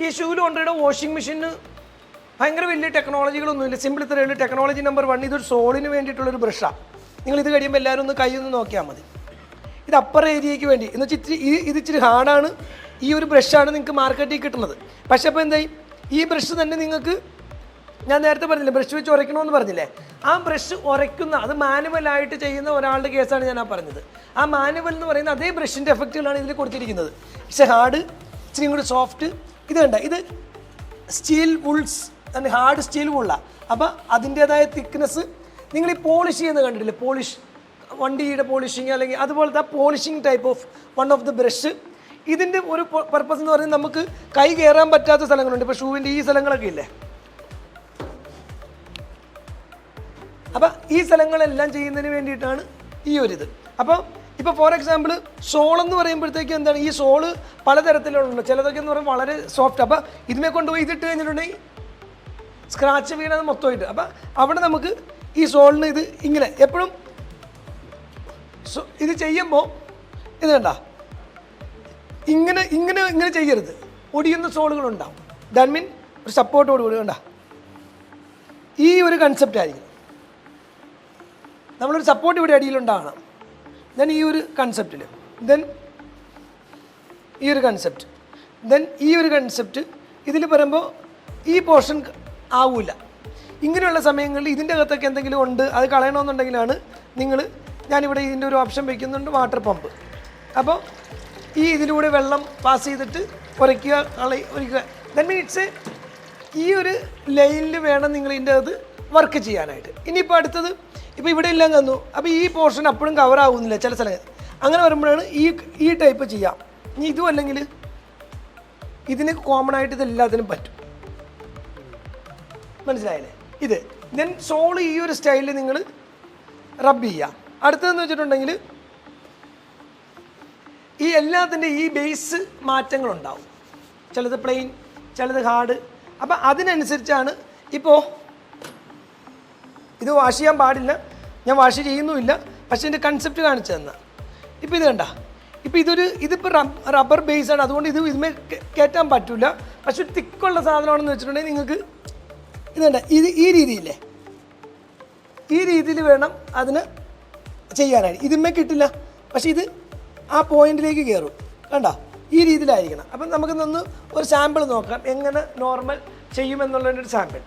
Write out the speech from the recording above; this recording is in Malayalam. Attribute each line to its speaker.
Speaker 1: ഈ ഷൂവിൽ ഓൾറെഡി വാഷിംഗ് മെഷീന് ഭയങ്കര വലിയ ടെക്നോളജികളൊന്നുമില്ല. സിമ്പിൾ ഇത്രയേ ഉള്ളൂ. ടെക്നോളജി നമ്പർ 1, ഇതൊരു സോളിന് വേണ്ടിയിട്ടുള്ളൊരു ബ്രഷാണ്. നിങ്ങളിത് കഴിയുമ്പോൾ എല്ലാവരും ഒന്ന് കൈ ഒന്ന് നോക്കിയാൽ മതി. ഇത് അപ്പർ ഏരിയയ്ക്ക് വേണ്ടി എന്ന് വെച്ചാൽ ഇത് ഇച്ചിരി ഹാർഡാണ്. ഈ ഒരു ബ്രഷാണ് നിങ്ങൾക്ക് മാർക്കറ്റിൽ കിട്ടുന്നത്. പക്ഷേ അപ്പോൾ എന്തായി, ഈ ബ്രഷ് തന്നെ നിങ്ങൾക്ക്, ഞാൻ നേരത്തെ പറഞ്ഞില്ലേ ബ്രഷ് വെച്ച് ഉരയ്ക്കണമെന്ന് പറഞ്ഞില്ലേ, ആ ബ്രഷ് ഉരയ്ക്കുന്ന അത് മാനുവലായിട്ട് ചെയ്യുന്ന ഒരാളുടെ കേസാണ് ഞാൻ പറഞ്ഞത്. ആ മാനുവൽ എന്ന് പറയുന്ന അതേ ബ്രഷിൻ്റെ എഫക്റ്റുകളാണ് ഇതിൽ കൊടുത്തിരിക്കുന്നത്. പക്ഷേ ഹാർഡ്, ഇച്ചിരി കൂടി സോഫ്റ്റ്. ഇത് കണ്ട, ഇത് സ്റ്റീൽ വുൾസ്, ഹാർഡ് സ്റ്റീൽ വുള്ളാണ്. അപ്പോൾ അതിൻ്റേതായ തിക്നെസ് നിങ്ങൾ ഈ പോളിഷ് ചെയ്യുന്നത് കണ്ടിട്ടില്ലേ, പോളിഷ്, വണ്ടിയുടെ പോളിഷിങ് അല്ലെങ്കിൽ അതുപോലത്തെ ആ polishing type of one of the brush. ഇതിൻ്റെ ഒരു പർപ്പസ് എന്ന് പറയുന്നത് നമുക്ക് കൈ കയറാൻ പറ്റാത്ത സ്ഥലങ്ങളുണ്ട്. ഇപ്പോൾ ഷൂവിൻ്റെ ഈ സ്ഥലങ്ങളൊക്കെ ഇല്ലേ, അപ്പം ഈ സ്ഥലങ്ങളെല്ലാം ചെയ്യുന്നതിന് വേണ്ടിയിട്ടാണ് ഈ ഒരിത്. അപ്പോൾ ഇപ്പോൾ ഫോർ എക്സാമ്പിൾ ഷോളെന്ന് പറയുമ്പോഴത്തേക്കും എന്താണ്, ഈ ഷോള് പലതരത്തിലുള്ള, ചിലതൊക്കെ എന്ന് പറയുമ്പോൾ വളരെ സോഫ്റ്റ്. അപ്പോൾ ഇതിനെ കൊണ്ടുപോയി ഇതിട്ട് കഴിഞ്ഞിട്ടുണ്ടെങ്കിൽ സ്ക്രാച്ച് വീണത് മൊത്തമായിട്ട്. അപ്പം അവിടെ നമുക്ക് ഈ ഷോളിന് ഇത് ഇങ്ങനെ എപ്പോഴും ഇത് ചെയ്യുമ്പോൾ ഇത് കണ്ട, ഇങ്ങനെ ഇങ്ങനെ ഇങ്ങനെ ചെയ്യരുത്, ഒടിയുന്ന ഷോളുകളുണ്ടാവും. ദാറ്റ് മീൻ ഒരു സപ്പോർട്ടോട് കൂടി കണ്ട ഈ ഒരു കൺസെപ്റ്റ് ആയിരിക്കും. നമ്മളൊരു സപ്പോർട്ട് ഇവിടെ അടിയിലുണ്ടാകണം. ദെൻ ഈ ഒരു കൺസെപ്റ്റിൽ, ദെൻ ഈ ഒരു കൺസെപ്റ്റ്, ദെൻ ഈ ഒരു കൺസെപ്റ്റ്. ഇതിൽ പറയുമ്പോൾ ഈ പോർഷൻ ആവില്ല. ഇങ്ങനെയുള്ള സമയങ്ങളിൽ ഇതിൻ്റെ അകത്തൊക്കെ എന്തെങ്കിലും ഉണ്ട്, അത് കളയണമെന്നുണ്ടെങ്കിലാണ് ഞാനിവിടെ ഇതിൻ്റെ ഒരു ഓപ്ഷൻ വയ്ക്കുന്നുണ്ട്, വാട്ടർ പമ്പ്. അപ്പോൾ ഈ ഇതിലൂടെ വെള്ളം പാസ് ചെയ്തിട്ട് ഒരയ്ക്കുക, ഒരയ്ക്കുക. ദെൻ മീൻസ് ഈ ഒരു ലൈനിൽ വേണം നിങ്ങൾ ഇതിൻ്റെ അത് വർക്ക് ചെയ്യാനായിട്ട്. ഇനിയിപ്പോൾ അടുത്തത്, ഇപ്പോൾ ഇവിടെ എല്ലാം തന്നു, അപ്പോൾ ഈ പോർഷൻ അപ്പോഴും കവർ ആവുന്നില്ല ചില സ്ഥലങ്ങൾ. അങ്ങനെ വരുമ്പോഴാണ് ഈ ടൈപ്പ് ചെയ്യാം. ഇനി ഇതും അല്ലെങ്കിൽ ഇതിന് കോമൺ ആയിട്ട് ഇതെല്ലാത്തിനും പറ്റും. മനസ്സിലായില്ലേ? ഇത് ദെൻ സോൾ ഈ ഒരു സ്റ്റൈലിൽ നിങ്ങൾ റബ്ബ് ചെയ്യുക. അടുത്തതെന്ന് വെച്ചിട്ടുണ്ടെങ്കിൽ ഈ എല്ലാത്തിൻ്റെ ഈ ബേസ് മാറ്റങ്ങളുണ്ടാവും. ചിലത് പ്ലെയിൻ, ചിലത് ഹാർഡ്. അപ്പം അതിനനുസരിച്ചാണ്. ഇപ്പോൾ ഇത് വാഷ് ചെയ്യാൻ പാടില്ല, ഞാൻ വാഷ് ചെയ്യുന്നുമില്ല, പക്ഷേ എൻ്റെ കൺസെപ്റ്റ് കാണിച്ചു തന്നാൽ. ഇപ്പോൾ ഇത് കണ്ട, ഇപ്പോൾ ഇതിപ്പോൾ റബ്ബർ ബേസാണ്, അതുകൊണ്ട് ഇതിന്മേ കയറ്റാൻ പറ്റില്ല. പക്ഷെ ഒരു തിക്കുള്ള സാധനമാണെന്ന് വെച്ചിട്ടുണ്ടെങ്കിൽ നിങ്ങൾക്ക് ഇത് കണ്ട, ഈ രീതിയില്ലേ, ഈ രീതിയിൽ വേണം അതിന് ചെയ്യാനായിട്ട്. ഇതിന്മേ കിട്ടില്ല, പക്ഷേ ഇത് ആ പോയിന്റിലേക്ക് കയറും. കണ്ട, ഈ രീതിയിലായിരിക്കണം. അപ്പം നമുക്കിന്നൊന്ന് ഒരു സാമ്പിൾ നോക്കാം, എങ്ങനെ നോർമൽ ചെയ്യുമെന്നുള്ളതിൻ്റെ ഒരു സാമ്പിൾ.